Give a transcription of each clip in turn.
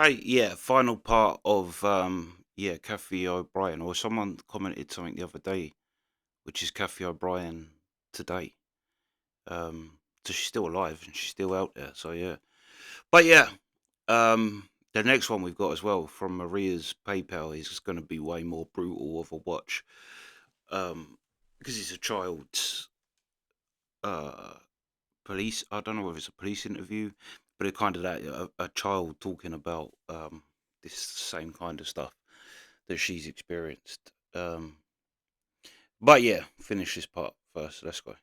Right, yeah, final part of yeah, Cathy O'Brien, or someone commented something the other day, which is Cathy O'Brien today. So she's still alive and she's still out there. So yeah. But yeah, the next one we've got as well from Maria's PayPal is gonna be way more brutal of a watch. Because it's a child's uh police, I don't know if it's a police interview, but it kind of that a child talking about this same kind of stuff that she's experienced. But yeah, finish this part first. Let's go.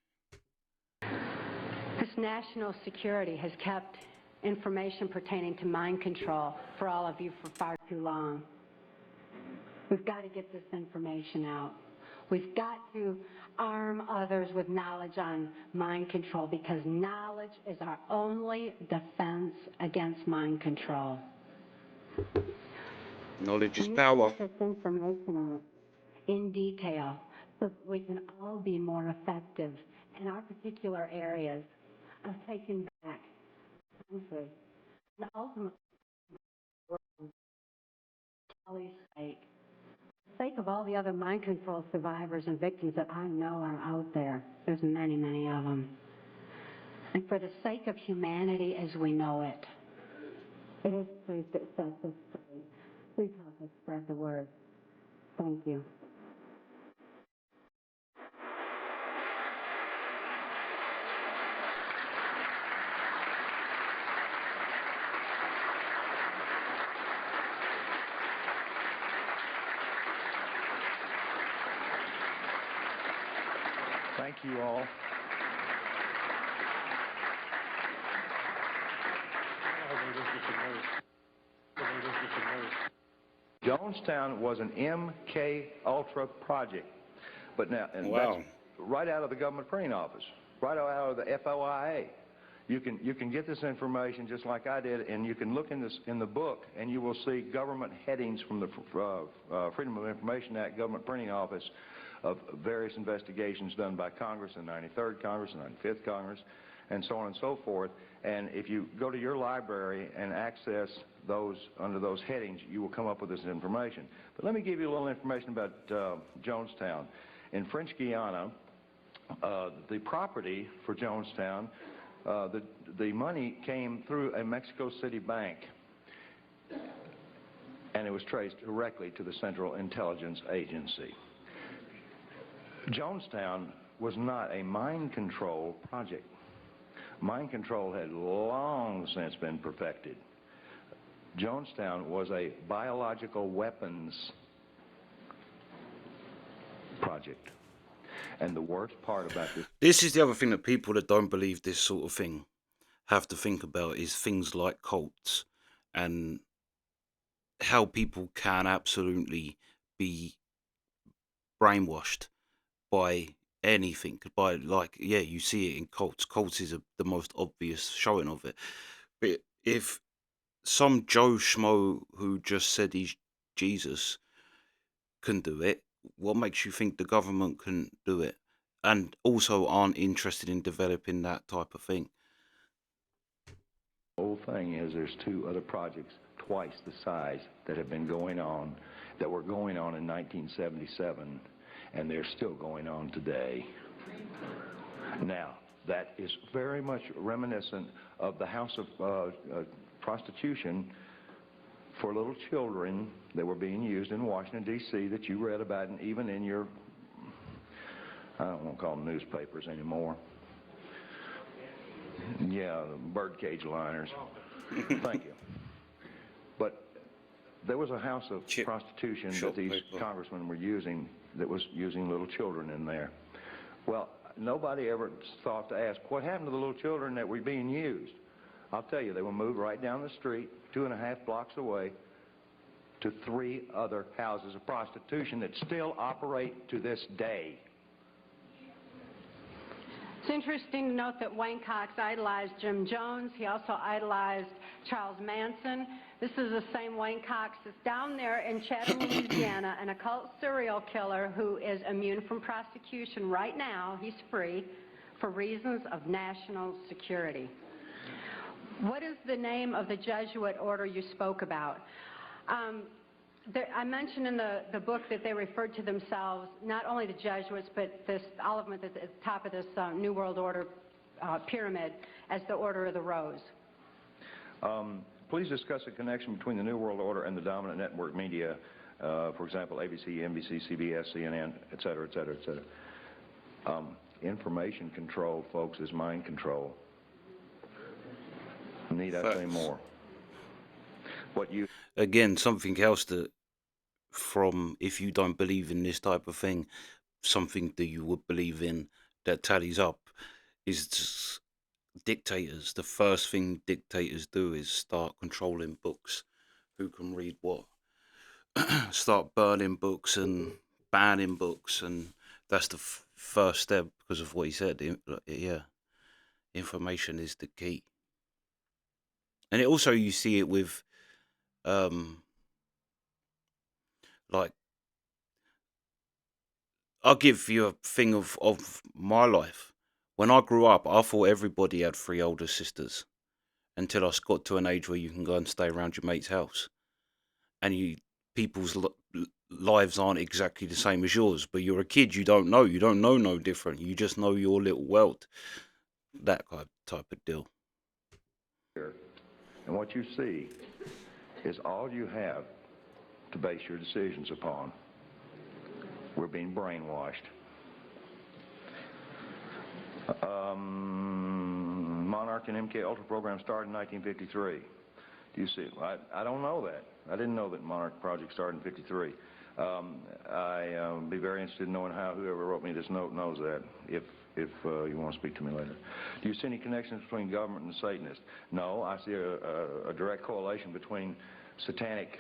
This national security has kept information pertaining to mind control for all of you for far too long. We've got to get this information out. We've got to arm others with knowledge on mind control because knowledge is our only defense against mind control. Knowledge is We need to power. get this information out in detail so that we can all be more effective in our particular areas of taking back country and ultimately for Kelly's sake of all the other mind control survivors and victims that I know are out there. There's many, many of them. And for the sake of humanity as we know it, it is truth that sets us free. Please help us spread the word. Thank you. Thank you all. Jonestown was an MKUltra project, but now, and Wow. that's right out of the government printing office, right out of the FOIA. You can get this information just like I did, and you can look in the book, and you will see government headings from the Freedom of Information Act government printing office of various investigations done by Congress, the 93rd Congress, the 95th Congress, and so on and so forth. And if you go to your library and access those under those headings, you will come up with this information. But let me give you a little information about Jonestown. In French Guiana, the property for Jonestown, the money came through a Mexico City bank, and it was traced directly to the Central Intelligence Agency. Jonestown was not a mind control project. Mind control had long since been perfected. Jonestown was a biological weapons project. And the worst part about This is the other thing that people that don't believe this sort of thing have to think about is things like cults and how people can absolutely be brainwashed by anything. By, like, yeah, you see it in cults. Cults is the most obvious showing of it. But if some Joe Schmo who just said he's Jesus can do it, what makes you think the government can do it? And also aren't interested in developing that type of thing. The whole thing is there's two other projects twice the size that have been going on, that were going on in 1977, and they're still going on today. Now, that is very much reminiscent of the house of prostitution for little children that were being used in Washington, D.C. that you read about, and even in your, I don't want to call them newspapers anymore. Yeah, the birdcage liners. Thank you. But there was a house of prostitution that these congressmen were using that was using little children in there. Well, nobody ever thought to ask, what happened to the little children that were being used? I'll tell you, they were moved right down the street, 2.5 blocks away, to 3 other houses of prostitution that still operate to this day. It's interesting to note that Wayne Cox idolized Jim Jones. He also idolized Charles Manson. This is the same Wayne Cox that's down there in Chatham, Louisiana, an occult serial killer who is immune from prosecution right now. He's free for reasons of national security. What is the name of the Jesuit order you spoke about? I mentioned in the book that they referred to themselves, not only the Jesuits, but all of them at the top of this New World Order pyramid, as the Order of the Rose. Please discuss the connection between the New World Order and the dominant network media, for example, ABC, NBC, CBS, CNN, et cetera, et cetera, et cetera. Information control, folks, is mind control. Need I say more? Again, something else that, if you don't believe in this type of thing, something that you would believe in that tallies up is dictators. The first thing dictators do is start controlling books. Who can read what? Start burning books and banning books, and that's the first step because of what he said. Yeah, information is the key. And it also, you see it with like, I'll give you a thing of my life. When I grew up, I thought everybody had 3 older sisters until I got to an age where you can go and stay around your mate's house, and people's lives aren't exactly the same as yours. But you're a kid, you don't know no different. You just know your little world. That type of deal. And what you see is all you have to base your decisions upon. We're being brainwashed. Monarch and MKUltra program started in 1953. Do you see? I don't know that. I didn't know that Monarch project started in 53. I'd be very interested in knowing how whoever wrote me this note knows that, if you want to speak to me later. Do you see any connections between government and Satanists? No, I see a direct correlation between satanic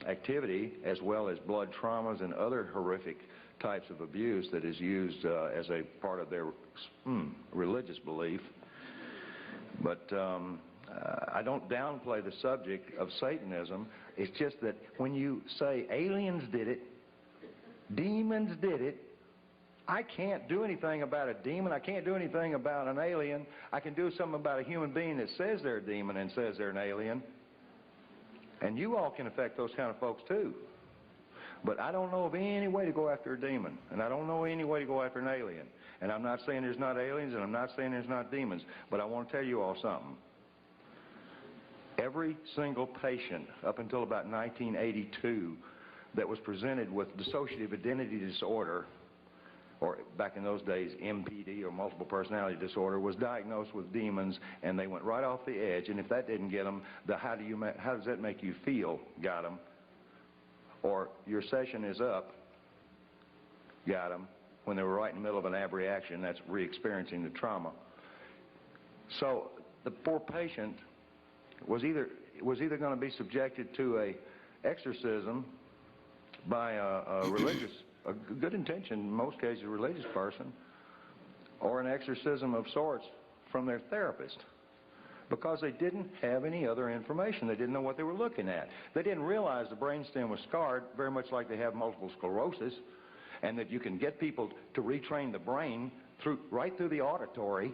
activity as well as blood traumas and other horrific types of abuse that is used as a part of their religious belief. But I don't downplay the subject of Satanism. It's just that when you say aliens did it, demons did it, I can't do anything about a demon. I can't do anything about an alien. I can do something about a human being that says they're a demon and says they're an alien. And you all can affect those kind of folks too. But I don't know of any way to go after a demon. And I don't know any way to go after an alien. And I'm not saying there's not aliens, and I'm not saying there's not demons. But I want to tell you all something. Every single patient up until about 1982 that was presented with dissociative identity disorder, or back in those days, MPD, or multiple personality disorder, was diagnosed with demons, and they went right off the edge. And if that didn't get them, the how does that make you feel got them, or your session is up got them, when they were right in the middle of an abreaction. That's re-experiencing the trauma. So the poor patient was either going to be subjected to a exorcism by a religious, a good intention, in most cases, a religious person, or an exorcism of sorts from their therapist, because they didn't have any other information. They didn't know what they were looking at. They didn't realize the brainstem was scarred, very much like they have multiple sclerosis, and that you can get people to retrain the brain right through the auditory,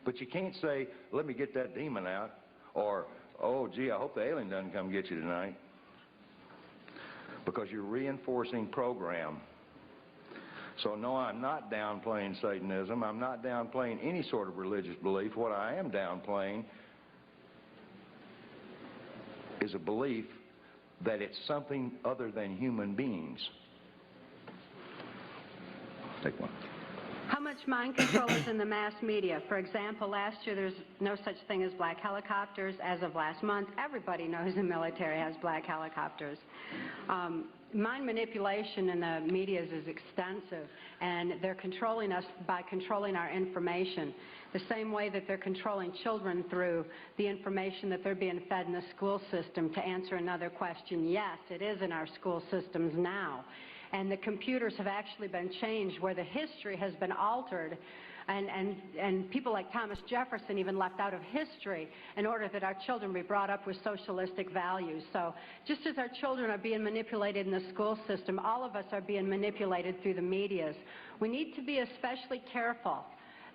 but you can't say, let me get that demon out, or, oh, gee, I hope the alien doesn't come get you tonight, because you're reinforcing program. So no, I'm not downplaying Satanism. I'm not downplaying any sort of religious belief. What I am downplaying is a belief that it's something other than human beings. Take one. How much mind control is in the mass media? For example, last year there's no such thing as black helicopters. As of last month, everybody knows the military has black helicopters. Mind manipulation in the media is extensive, and they're controlling us by controlling our information. The same way that they're controlling children through the information that they're being fed in the school system. To answer another question, yes, it is in our school systems now. And the computers have actually been changed where the history has been altered, and people like Thomas Jefferson even left out of history in order that our children be brought up with socialistic values. So just as our children are being manipulated in the school system, all of us are being manipulated through the medias. We need to be especially careful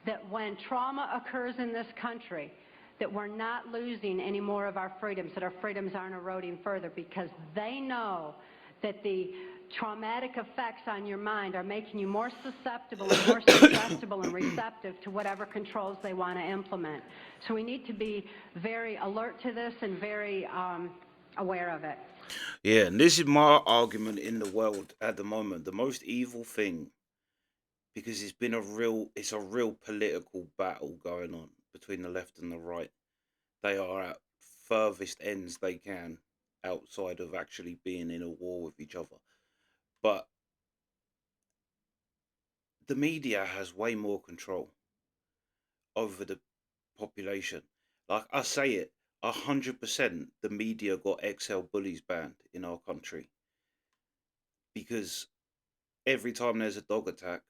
that when trauma occurs in this country, that we're not losing any more of our freedoms, that our freedoms aren't eroding further, because they know that the traumatic effects on your mind are making you more susceptible and more suggestible and receptive to whatever controls they want to implement. So we need to be very alert to this and very aware of it. Yeah, and this is my argument in the world at the moment. The most evil thing, because it's a real political battle going on between the left and the right. They are at furthest ends they can outside of actually being in a war with each other. But the media has way more control over the population. Like I say it, 100% the media got XL bullies banned in our country because every time there's a dog attack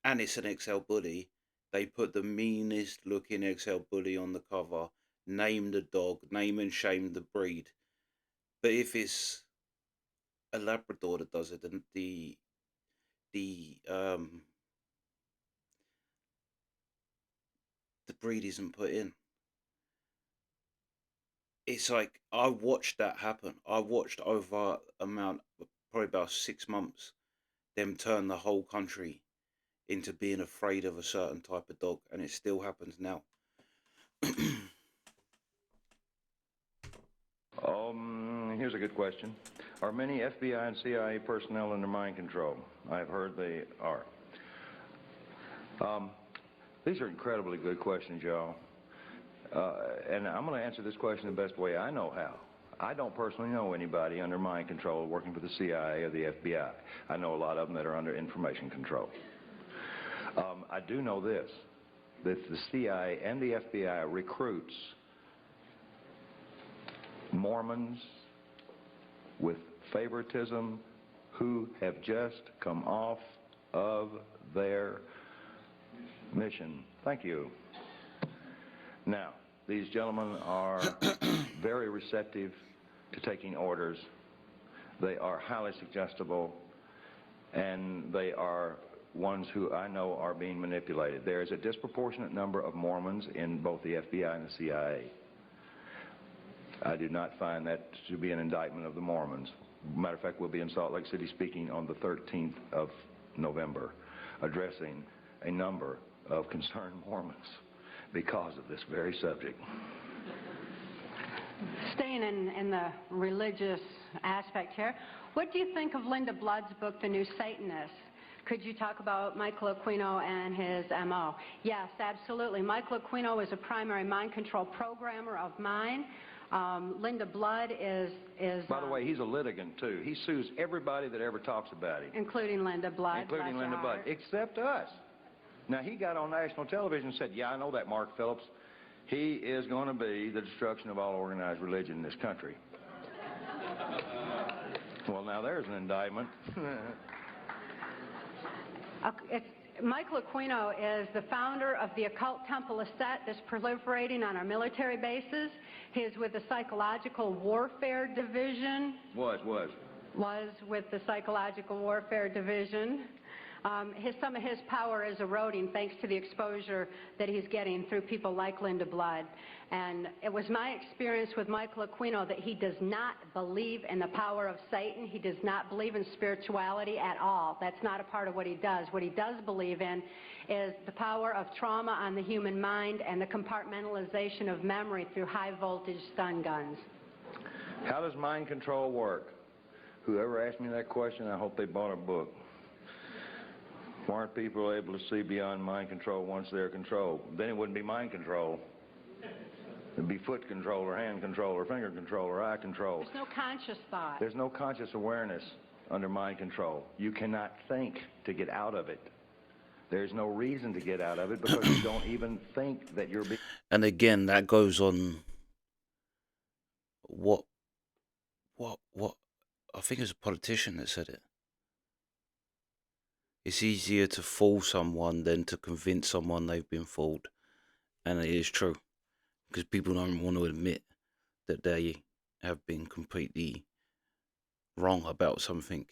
and it's an XL bully, they put the meanest looking XL bully on the cover, name the dog, name and shame the breed. But if it's a Labrador that does it, then the the breed isn't put in. It's like I watched that happen. I watched over probably about 6 months, them turn the whole country into being afraid of a certain type of dog, and it still happens now. Here's a good question. Are many FBI and CIA personnel under mind control? I've heard they are. These are incredibly good questions, y'all. And I'm going to answer this question the best way I know how. I don't personally know anybody under mind control working for the CIA or the FBI. I know a lot of them that are under information control. I do know this, that the CIA and the FBI recruits Mormons with favoritism who have just come off of their mission. Thank you. Now, these gentlemen are very receptive to taking orders. They are highly suggestible, and they are ones who I know are being manipulated. There is a disproportionate number of Mormons in both the FBI and the CIA. I do not find that to be an indictment of the Mormons. Matter of fact, we'll be in Salt Lake City speaking on the 13th of November, addressing a number of concerned Mormons because of this very subject. Staying in the religious aspect here, what do you think of Linda Blood's book, The New Satanist? Could you talk about Michael Aquino and his MO? Yes, absolutely. Michael Aquino is a primary mind control programmer of mine. Linda Blood is By the way, he's a litigant, too. He sues everybody that ever talks about him. including Linda Blood. Including Linda Blood, except us. Now, he got on national television and said, yeah, I know that, Mark Phillips. He is going to be the destruction of all organized religion in this country. Well, now there's an indictment. Michael Aquino is the founder of the occult temple of Set that's proliferating on our military bases. He is with the Psychological Warfare Division. Was with the Psychological Warfare Division. Some of his power is eroding thanks to the exposure that he's getting through people like Linda Blood. And it was my experience with Michael Aquino that he does not believe in the power of Satan. He does not believe in spirituality at all. That's not a part of what he does. What he does believe in is the power of trauma on the human mind and the compartmentalization of memory through high-voltage stun guns. How does mind control work? Whoever asked me that question, I hope they bought a book. Why aren't people able to see beyond mind control once they're controlled? Then it wouldn't be mind control. It'd be foot control or hand control or finger control or eye control. There's no conscious thought. There's no conscious awareness under mind control. You cannot think to get out of it. There's no reason to get out of it because you don't even think that you're being... And again, that goes on what I think it was a politician that said it. It's easier to fool someone than to convince someone they've been fooled. And it is true. Because people don't want to admit that they have been completely wrong about something.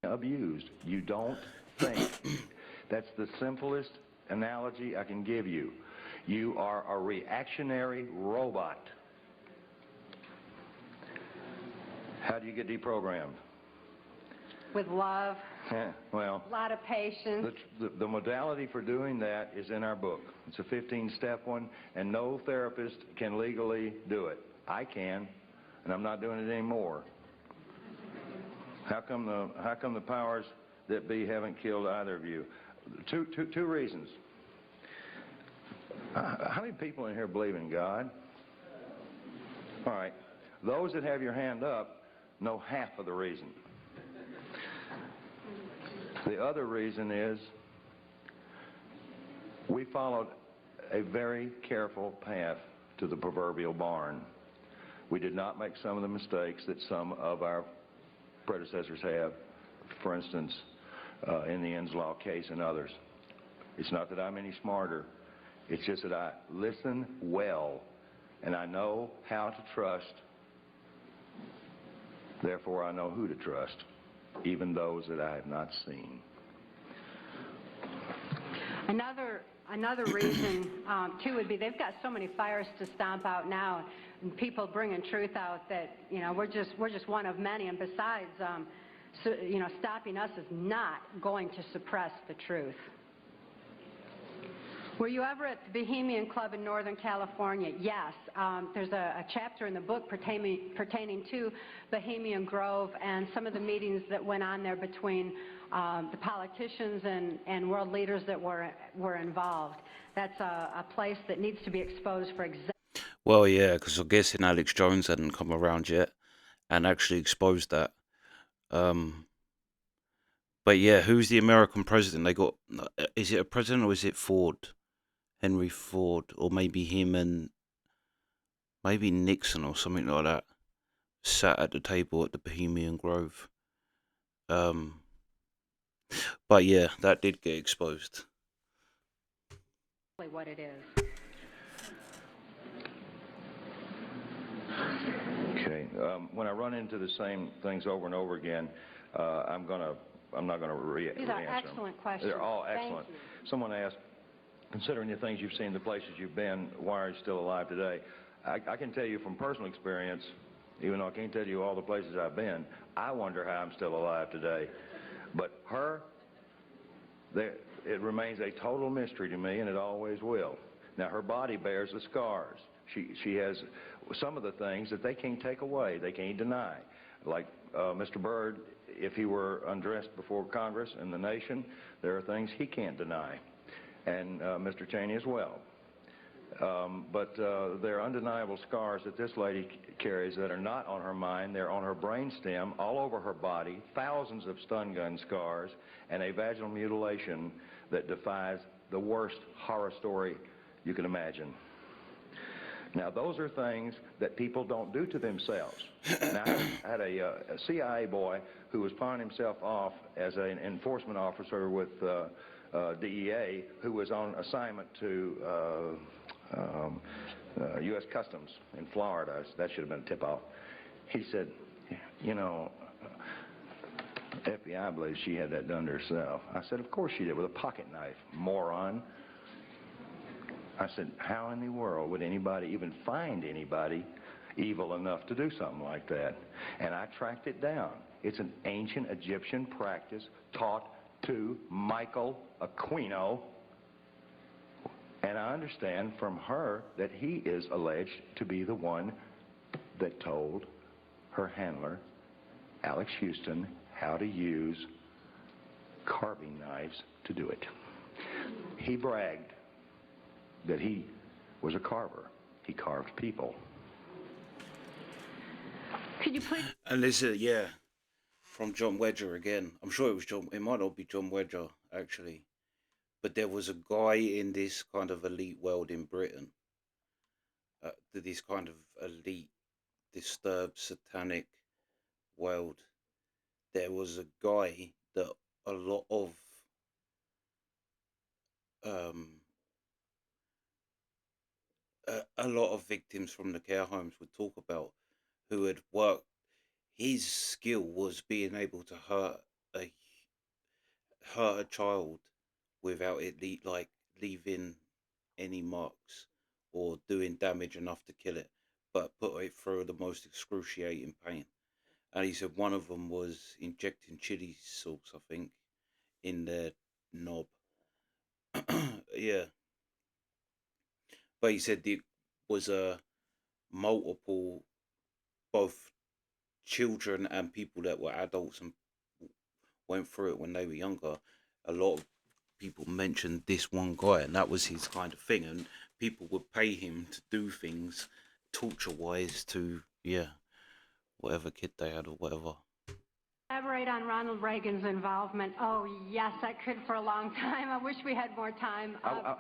Abused. You don't think. That's the simplest analogy I can give you. You are a reactionary robot. How do you get deprogrammed? With love, Well, a lot of patience. the modality for doing that is in our book. It's a 15-step one, and no therapist can legally do it. I can, and I'm not doing it anymore. How come the powers that be haven't killed either of you? Two reasons. How many people in here believe in God? All right. Those that have your hand up know half of the reason. The other reason is we followed a very careful path to the proverbial barn. We did not make some of the mistakes that some of our predecessors have, for instance, in the Inslaw case and others. It's not that I'm any smarter. It's just that I listen well, and I know how to trust. Therefore, I know who to trust, even those that I have not seen. Another reason, too, would be they've got so many fires to stomp out now, and people bringing truth out that, you know, we're just one of many. And besides, stopping us is not going to suppress the truth. Were you ever at the Bohemian Club in Northern California? Yes. There's a chapter in the book pertaining to Bohemian Grove and some of the meetings that went on there between the politicians and world leaders that were involved. That's a place that needs to be exposed for Well, yeah, because I'm guessing Alex Jones hadn't come around yet and actually exposed that. But yeah, who's the American president? They got, is it a president or is it Ford? Henry Ford, or maybe him and maybe Nixon or something like that, sat at the table at the Bohemian Grove. But yeah, that did get exposed. what it is. Okay. When I run into the same things over and over again, I'm not gonna re-answer them. These are excellent questions. They're all excellent. Thank you. Someone asked, considering the things you've seen, the places you've been, why are you still alive today? I can tell you from personal experience, even though I can't tell you all the places I've been, I wonder how I'm still alive today. But it remains a total mystery to me, and it always will. Now, her body bears the scars. She has some of the things that they can't take away, they can't deny. Like Mr. Byrd, if he were undressed before Congress and the nation, there are things he can't deny. And Mr. Cheney as well. But there are undeniable scars that this lady carries that are not on her mind. They're on her brainstem, all over her body, thousands of stun gun scars, and a vaginal mutilation that defies the worst horror story you can imagine. Now, those are things that people don't do to themselves. Now, I had a CIA boy who was pawning himself off as an enforcement officer with DEA, who was on assignment to U.S. Customs in Florida. That should have been a tip-off. He said, you know, FBI believes she had that done to herself. I said, of course she did, with a pocket knife, moron. I said, how in the world would anybody even find anybody evil enough to do something like that? And I tracked it down. It's an ancient Egyptian practice taught to Michael Aquino. And I understand from her that he is alleged to be the one that told her handler, Alex Houston, how to use carving knives to do it. He bragged that he was a carver. He carved people. Could you please? And this is, yeah, from John Wedger again. I'm sure it was John, it might not be John Wedger, actually. But there was a guy in this kind of elite world in Britain, this kind of elite, disturbed, satanic world. There was a guy that a lot of a lot of victims from the care homes would talk about, who had worked. His skill was being able to hurt a child without it leaving any marks or doing damage enough to kill it, but put it through the most excruciating pain. And he said one of them was injecting chili sauce, I think, in their knob. Yeah, but he said it was a multiple, both children and people that were adults and went through it when they were younger. A lot of people mentioned this one guy, and that was his kind of thing. And people would pay him to do things torture wise to, yeah, whatever kid they had or whatever. Elaborate on Ronald Reagan's involvement. Oh, yes, I could for a long time. I wish we had more time.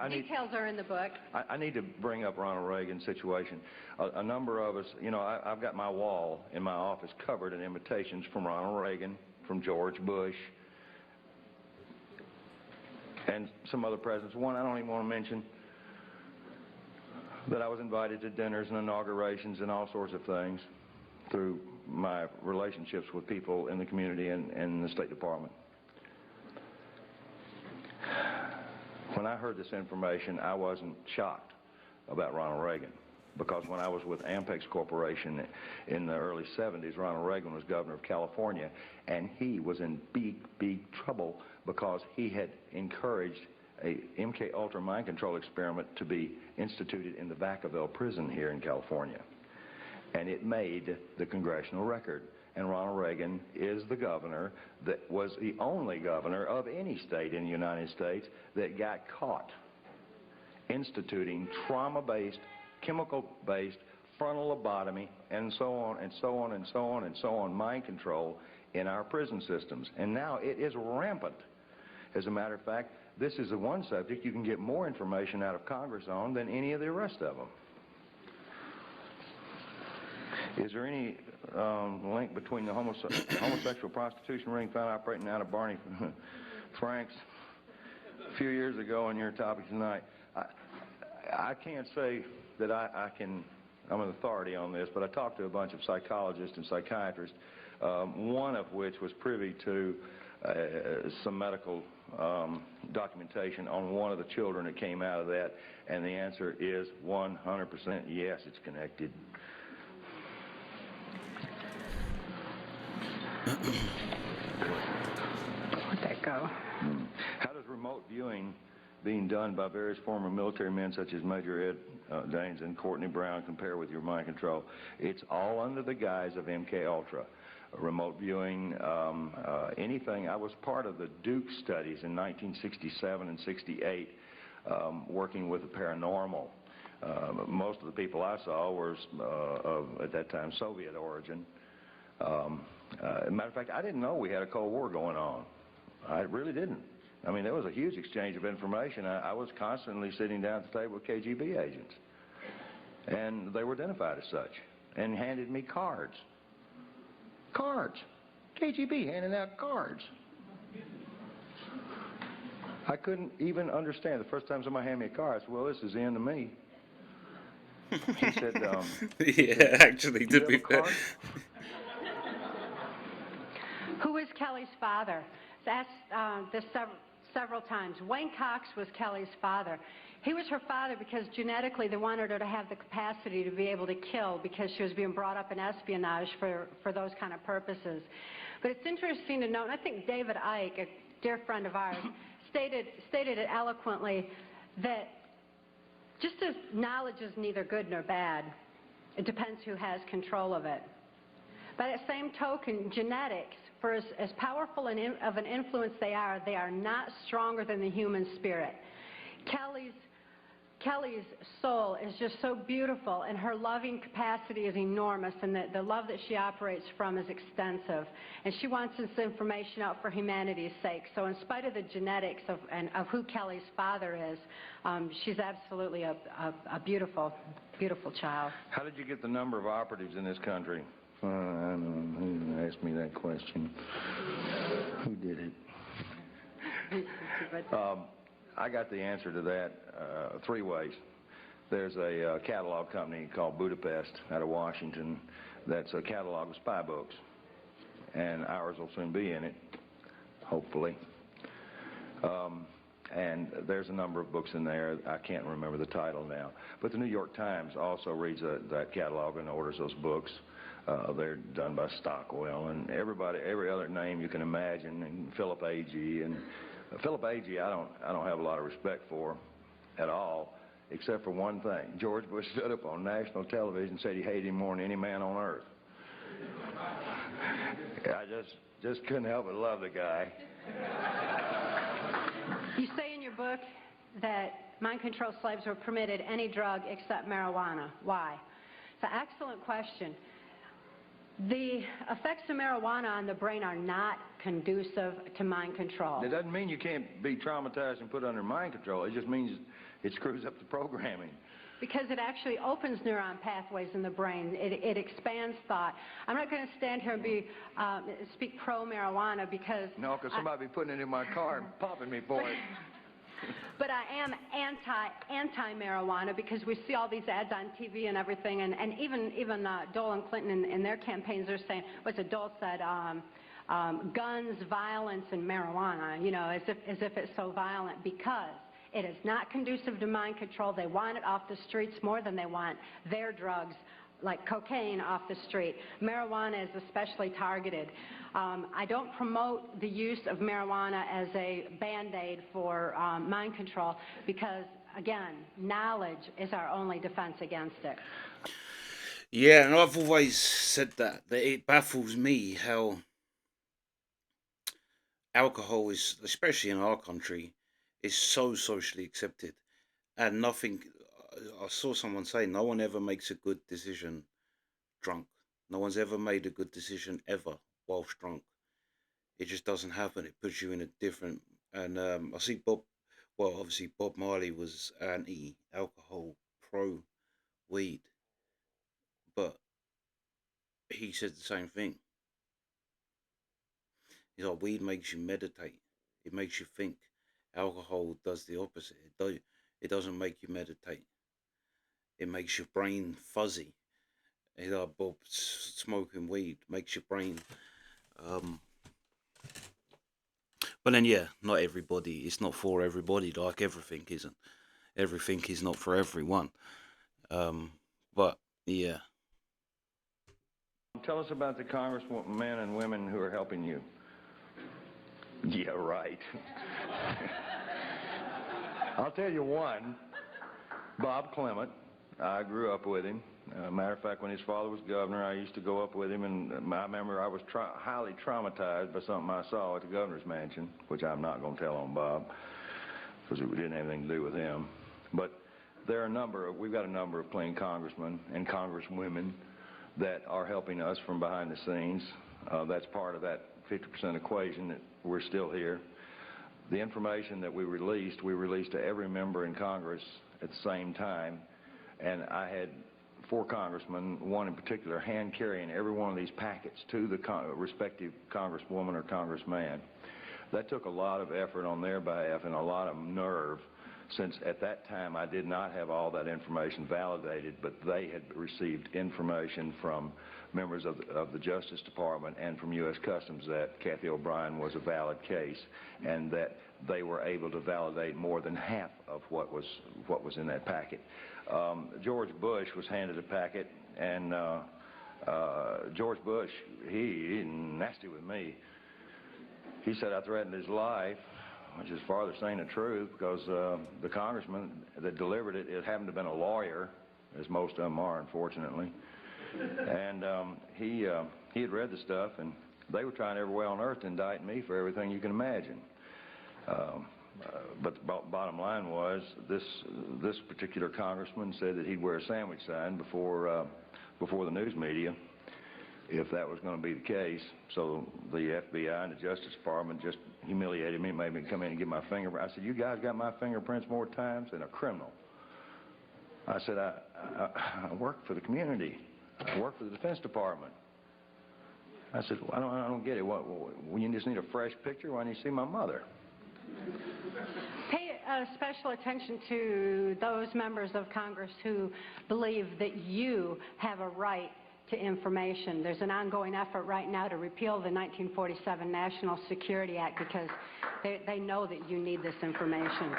Details are in the book. I need to bring up Ronald Reagan's situation. A number of us, you know, I've got my wall in my office covered in invitations from Ronald Reagan, from George Bush, and some other presidents. One I don't even want to mention, that I was invited to dinners and inaugurations and all sorts of things through my relationships with people in the community and the State Department. When I heard this information, I wasn't shocked about Ronald Reagan, because when I was with Ampex Corporation in the early 70s, Ronald Reagan was governor of California, and he was in big trouble because he had encouraged a MKUltra mind control experiment to be instituted in the Vacaville prison here in California. And it made the congressional record. And Ronald Reagan is the governor that was the only governor of any state in the United States that got caught instituting trauma-based, chemical-based frontal lobotomy and so on and so on and so on and so on mind control in our prison systems. And now it is rampant. As a matter of fact, this is the one subject you can get more information out of Congress on than any of the rest of them. Is there any link between the homosexual prostitution ring found operating out of Barney Frank's a few years ago and your topic tonight? I can't say that I'm an authority on this, but I talked to a bunch of psychologists and psychiatrists, one of which was privy to some medical documentation on one of the children that came out of that, and the answer is 100% yes, it's connected. Where'd that go? How does remote viewing being done by various former military men such as Major Ed Daines and Courtney Brown compare with your mind control? It's all under the guise of MKUltra. Remote viewing, anything. I was part of the Duke studies in 1967 and 68, working with the paranormal. Most of the people I saw were of, at that time, Soviet origin. As a matter of fact, I didn't know we had a Cold War going on. I really didn't. I mean, there was a huge exchange of information. I was constantly sitting down at the table with KGB agents, and they were identified as such and handed me cards. Cards. KGB handing out cards. I couldn't even understand. The first time somebody handed me a card, I said, well, this is the end of me. He said, yeah, actually, to be fair. Who is Kelly's father? That's this several times. Wayne Cox was Kelly's father. He was her father because genetically they wanted her to have the capacity to be able to kill because she was being brought up in espionage for those kind of purposes. But it's interesting to note, and I think David Icke, a dear friend of ours, stated it eloquently, that just as knowledge is neither good nor bad, it depends who has control of it. By that same token, genetics, for as powerful of an influence they are not stronger than the human spirit. Kelly's soul is just so beautiful, and her loving capacity is enormous, and the love that she operates from is extensive. And she wants this information out for humanity's sake. So in spite of the genetics of who Kelly's father is, she's absolutely a beautiful, beautiful child. how did you get the number of operatives in this country? I don't know. Who asked me that question? Who did it? I got the answer to that three ways. There's a catalog company called Budapest out of Washington that's a catalog of spy books, and ours will soon be in it, hopefully. And there's a number of books in there. I can't remember the title now. But the New York Times also reads that catalog and orders those books. They're done by Stockwell and every other name you can imagine, and Philip Agee. And Philip Agee, I don't have a lot of respect for at all, except for one thing. George Bush stood up on national television and said he hated him more than any man on earth. I just couldn't help but love the guy. You say in your book that mind-controlled slaves were permitted any drug except marijuana. Why? It's an excellent question. The effects of marijuana on the brain are not conducive to mind control. It doesn't mean you can't be traumatized and put under mind control. It just means it screws up the programming. Because it actually opens neuron pathways in the brain. It expands thought. I'm not going to stand here and speak pro-marijuana because... No, because somebody be putting it in my car and popping me for it. But I am anti-marijuana because we see all these ads on TV and everything, and even Dole and Clinton in their campaigns are saying, what's it, Dole said, guns, violence, and marijuana, you know, as if it's so violent, because it is not conducive to mind control. They want it off the streets more than they want their drugs, like cocaine, off the street. Marijuana is especially targeted. I don't promote the use of marijuana as a Band-Aid for mind control because, again, knowledge is our only defense against it. Yeah, and I've always said that it baffles me how alcohol is, especially in our country, is so socially accepted. And nothing, I saw someone say, no one ever makes a good decision drunk. No one's ever made a good decision ever whilst drunk. It just doesn't happen. It puts you in a different, and I see obviously Bob Marley was anti-alcohol, pro-weed, but he said the same thing. He's like, weed makes you meditate. It makes you think. Alcohol does the opposite. It doesn't make you meditate. It makes your brain fuzzy. He's like, Bob, smoking weed makes your brain. But then, yeah, not everybody. It's not for everybody. Like everything isn't. Everything is not for everyone. But yeah. Tell us about the congressmen and women who are helping you. Yeah, right. I'll tell you one, Bob Clement. I grew up with him. Matter of fact, when his father was governor, I used to go up with him, and I remember I was highly traumatized by something I saw at the governor's mansion, which I'm not going to tell on Bob, because it didn't have anything to do with him. But there are we've got a number of clean congressmen and congresswomen that are helping us from behind the scenes. That's part of that 50% equation that we're still here. The information that we released to every member in Congress at the same time, and I had 4 congressmen, one in particular, hand carrying every one of these packets to the respective congresswoman or congressman. That took a lot of effort on their behalf and a lot of nerve, since at that time I did not have all that information validated, but they had received information from members of the Justice Department and from U.S. Customs that Cathy O'Brien was a valid case, and that they were able to validate more than half of what was in that packet. George Bush was handed a packet, and George Bush, he's nasty with me. He said I threatened his life, which is farther saying the truth, because the congressman that delivered it happened to have been a lawyer, as most of them are, unfortunately. And he had read the stuff, and they were trying every way on earth to indict me for everything you can imagine. But the bottom line was, this particular congressman said that he'd wear a sandwich sign before the news media if that was going to be the case. So the FBI and the Justice Department just humiliated me, made me come in and get my fingerprints. I said, you guys got my fingerprints more times than a criminal. I said, I work for the community. I work for the Defense Department. I said, well, I don't get it. When you just need a fresh picture, why don't you see my mother? Pay special attention to those members of Congress who believe that you have a right to information. There's an ongoing effort right now to repeal the 1947 National Security Act because they know that you need this information.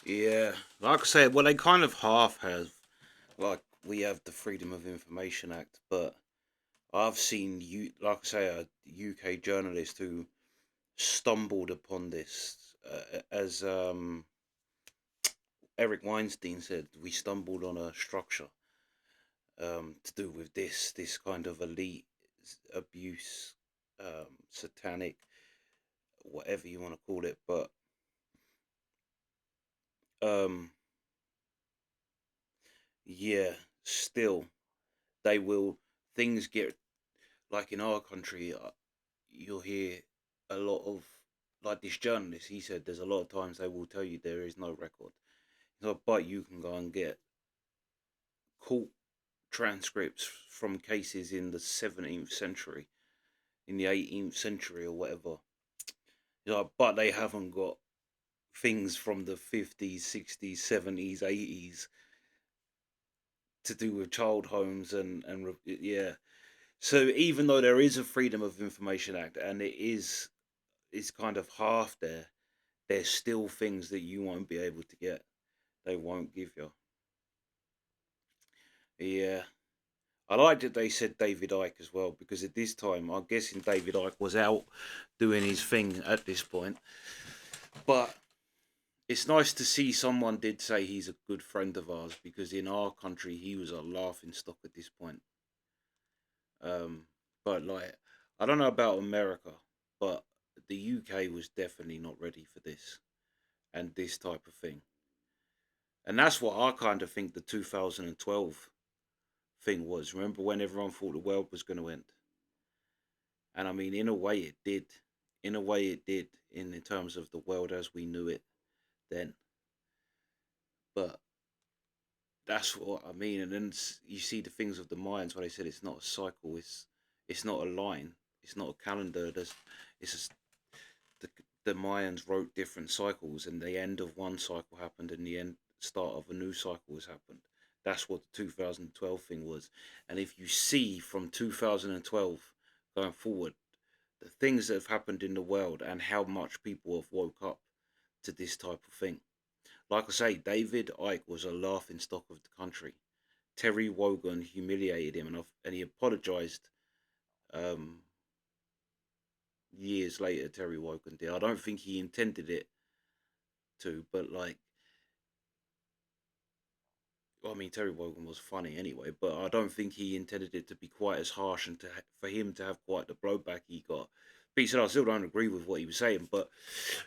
Yeah, like I say, well, they kind of half have, like, we have the Freedom of Information Act, but I've seen, like I say, a UK journalist who stumbled upon this, as Eric Weinstein said, we stumbled on a structure to do with this kind of elite abuse, satanic, whatever you want to call it, but um, yeah, still they will things get like in our country. You'll hear a lot of, like this journalist. He said there's a lot of times they will tell you there is no record. But you can go and get court transcripts from cases in the 17th century, in the 18th century or whatever. But they haven't got things from the 50s, 60s, 70s, 80s to do with child homes and yeah. So even though there is a Freedom of Information Act and it's kind of half there, there's still things that you won't be able to get. They won't give you. Yeah. I like that they said David Icke as well, because at this time, I'm guessing David Icke was out doing his thing at this point. But it's nice to see someone did say he's a good friend of ours, because in our country, he was a laughing stock at this point. But like, I don't know about America, but the UK was definitely not ready for this and this type of thing. And that's what I kind of think the 2012 thing was. Remember when everyone thought the world was going to end? And I mean, in a way, it did. In a way, it did, in terms of the world as we knew it then. But that's what I mean. And then you see the things of the Mayans where they said it's not a cycle, it's not a line, it's not a calendar. It's just the Mayans wrote different cycles, and the end of one cycle happened, and the start of a new cycle has happened. That's what the 2012 thing was. And if you see from 2012 going forward, the things that have happened in the world and how much people have woke up to this type of thing. Like I say, David Icke was a laughing stock of the country. Terry Wogan humiliated him, and he apologized um, years later. Terry Wogan did. I don't think he intended it to, but like, I mean, Terry Wogan was funny anyway, but I don't think he intended it to be quite as harsh and for him to have quite the blowback he got. But he said, I still don't agree with what he was saying, but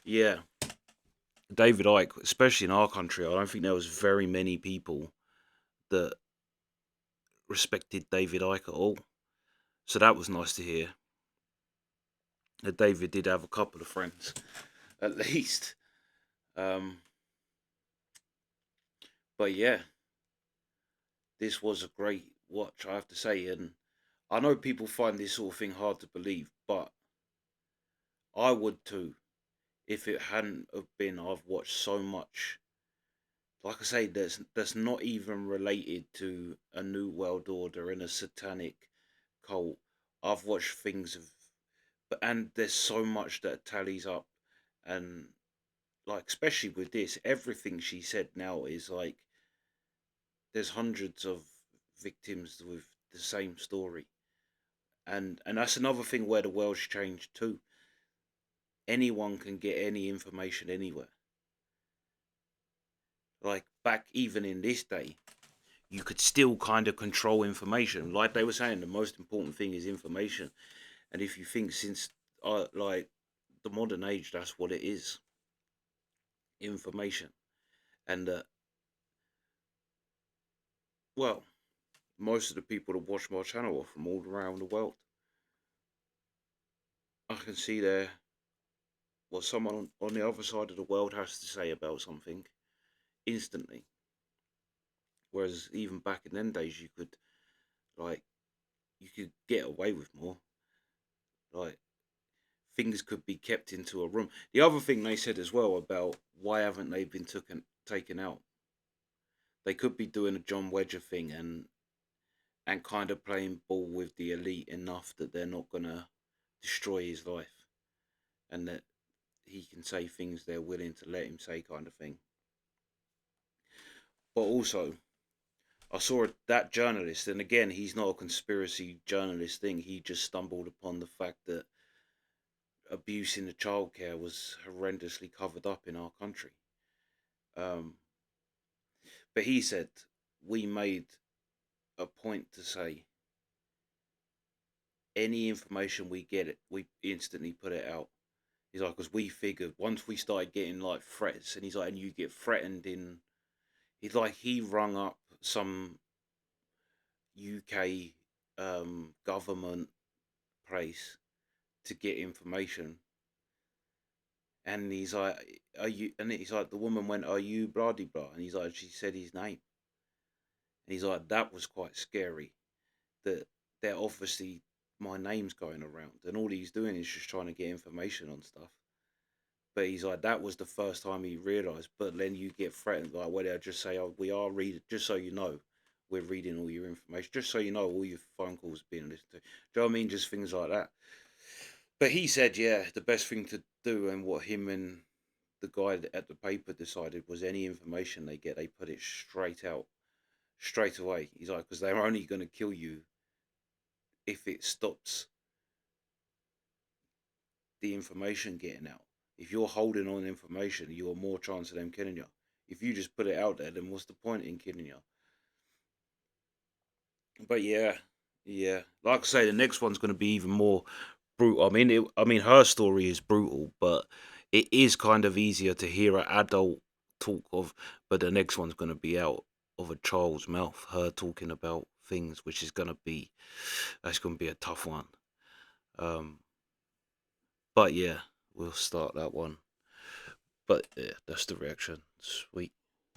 yeah, David Icke, especially in our country, I don't think there was very many people that respected David Icke at all. So that was nice to hear. That David did have a couple of friends, at least. Um, but yeah, this was a great watch, I have to say. And I know people find this sort of thing hard to believe, but I would too if it hadn't have been I've watched so much. Like I say, that's not even related to a new world order and a satanic cult. I've watched things of, but and there's so much that tallies up, and like especially with this, everything she said now is like there's hundreds of victims with the same story, and that's another thing where the world's changed too. Anyone can get any information anywhere. Like back even in this day, you could still kind of control information. Like they were saying, the most important thing is information. And if you think since like the modern age, that's what it is, information. And well, most of the people that watch my channel are from all around the world. I can see there what someone on the other side of the world has to say about something instantly. Whereas even back in them days, like you could get away with more. Like things could be kept into a room. The other thing they said as well about why haven't they been taken out? they could be doing a John Wedger thing and kind of playing ball with the elite enough that they're not gonna destroy his life, and that he can say things they're willing to let him say, kind of thing. But also, I saw that journalist, and again, he's not a conspiracy journalist thing. He just stumbled upon the fact that abuse in the childcare was horrendously covered up in our country. Um, but he said we made a point to say any information we get, it we instantly put it out. He's like, because we figured once we started getting like threats, and he's like, and you get threatened in. He's like, he rung up some UK government place to get information, and he's like, "Are you?" And he's like, the woman went, "Are you blah de blah?" And he's like, she said his name, and he's like, that was quite scary. That they're obviously my name's going around, and all he's doing is just trying to get information on stuff. But he's like, that was the first time he realised. But then you get threatened, like, well, they'll just say, oh, we are reading, just so you know, we're reading all your information, just so you know, all your phone calls are being listened to. Do you know what I mean? Just things like that. But he said, yeah, the best thing to do, and what him and the guy at the paper decided, was any information they get, they put it straight out, straight away. He's like, because they're only going to kill you if it stops the information getting out. If you're holding on information, you are more chance of them killing you. If you just put it out there, then what's the point in killing you? But yeah, yeah. Like I say, the next one's going to be even more brutal. I mean, her story is brutal, but it is kind of easier to hear an adult talk of. But the next one's going to be out of a child's mouth, her talking about things, which is going to be, that's going to be a tough one. Um, but yeah, we'll start that one. But yeah, that's the reaction. Sweet.